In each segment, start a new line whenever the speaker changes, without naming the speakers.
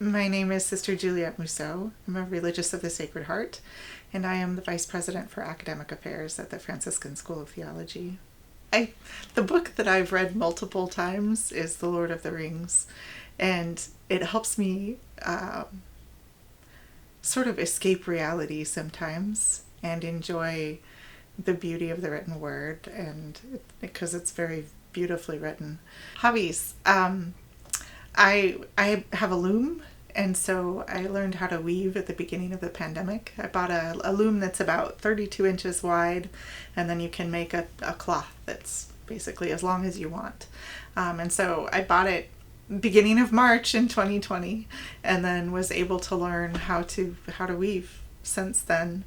My name is Sister Juliet Mousseau. I'm a religious of the Sacred Heart, and I am the Vice President for Academic Affairs at the Franciscan School of Theology. The book that I've read multiple times is The Lord of the Rings, and it helps me sort of escape reality sometimes and enjoy the beauty of the written word, and because it's very beautifully written. Hobbies. I have a loom, and so I learned how to weave at the beginning of the pandemic. I bought a loom that's about 32 inches wide, and then you can make a cloth that's basically as long as you want. And so I bought it beginning of March in 2020, and then was able to learn how to weave since then.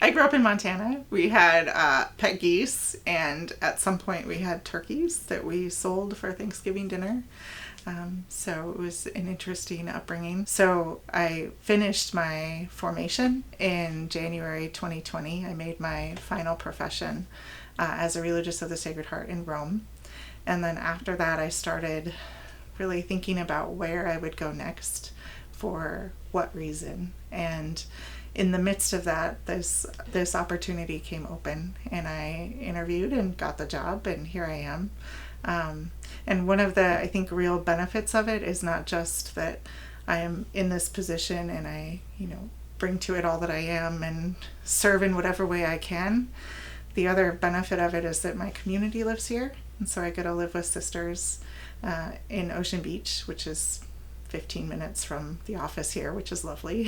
I grew up in Montana. We had pet geese, and at some point we had turkeys that we sold for Thanksgiving dinner. So it was an interesting upbringing. So I finished my formation in January 2020. I made my final profession as a religious of the Sacred Heart in Rome. And then after that, I started really thinking about where I would go next, for what reason. And in the midst of that, this opportunity came open, and I interviewed and got the job, and here I am. And one of the, I think, real benefits of it is not just that I am in this position and I, bring to it all that I am and serve in whatever way I can. The other benefit of it is that my community lives here, and so I get to live with sisters in Ocean Beach, which is 15 minutes from the office here, which is lovely.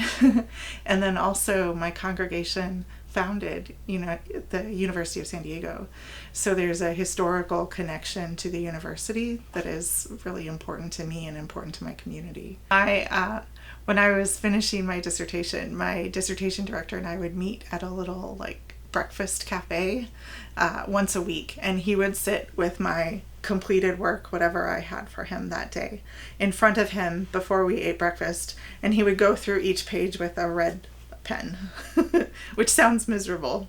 And then also my congregation founded, the University of San Diego. So there's a historical connection to the university that is really important to me and important to my community. When I was finishing my dissertation director and I would meet at a little breakfast cafe once a week, and he would sit with my completed work, whatever I had for him that day, in front of him before we ate breakfast, and he would go through each page with a red pen, which sounds miserable,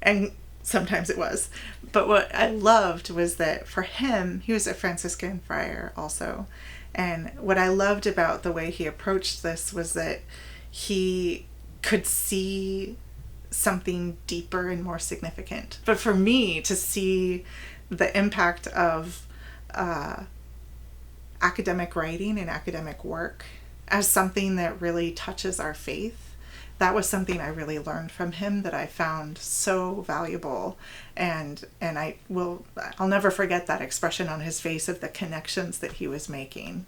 and sometimes it was. But what I loved was that for him, he was a Franciscan friar also, and what I loved about the way he approached this was that he could see something deeper and more significant. But for me to see the impact of academic writing and academic work as something that really touches our faith, that was something I really learned from him that I found so valuable, and I'll never forget that expression on his face of the connections that he was making.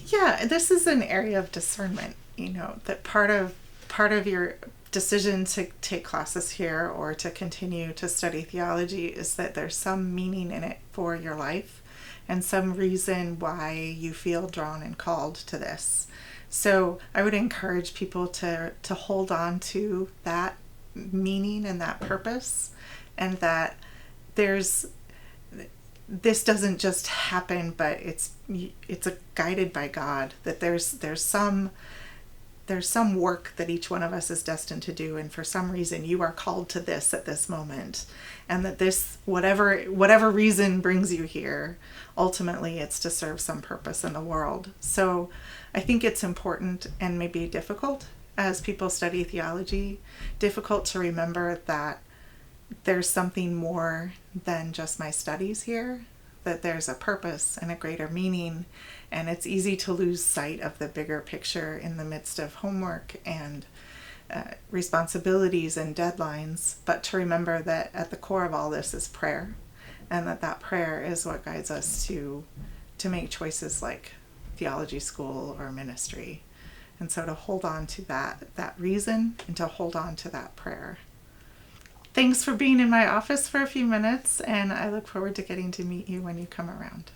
Yeah, this is an area of discernment, that part of your decision to take classes here or to continue to study theology is that there's some meaning in it for your life and some reason why you feel drawn and called to this. So I would encourage people to hold on to that meaning and that purpose, and that this doesn't just happen, but it's guided by God, that there's some work that each one of us is destined to do, and for some reason you are called to this at this moment, and that this, whatever reason brings you here, ultimately it's to serve some purpose in the world. So I think it's important, and maybe difficult as people study theology, difficult to remember that there's something more than just my studies here, that there's a purpose and a greater meaning, and it's easy to lose sight of the bigger picture in the midst of homework and responsibilities and deadlines, but to remember that at the core of all this is prayer, and that prayer is what guides us to make choices like theology school or ministry. And so to hold on to that reason, and to hold on to that prayer. Thanks for being in my office for a few minutes, and I look forward to getting to meet you when you come around.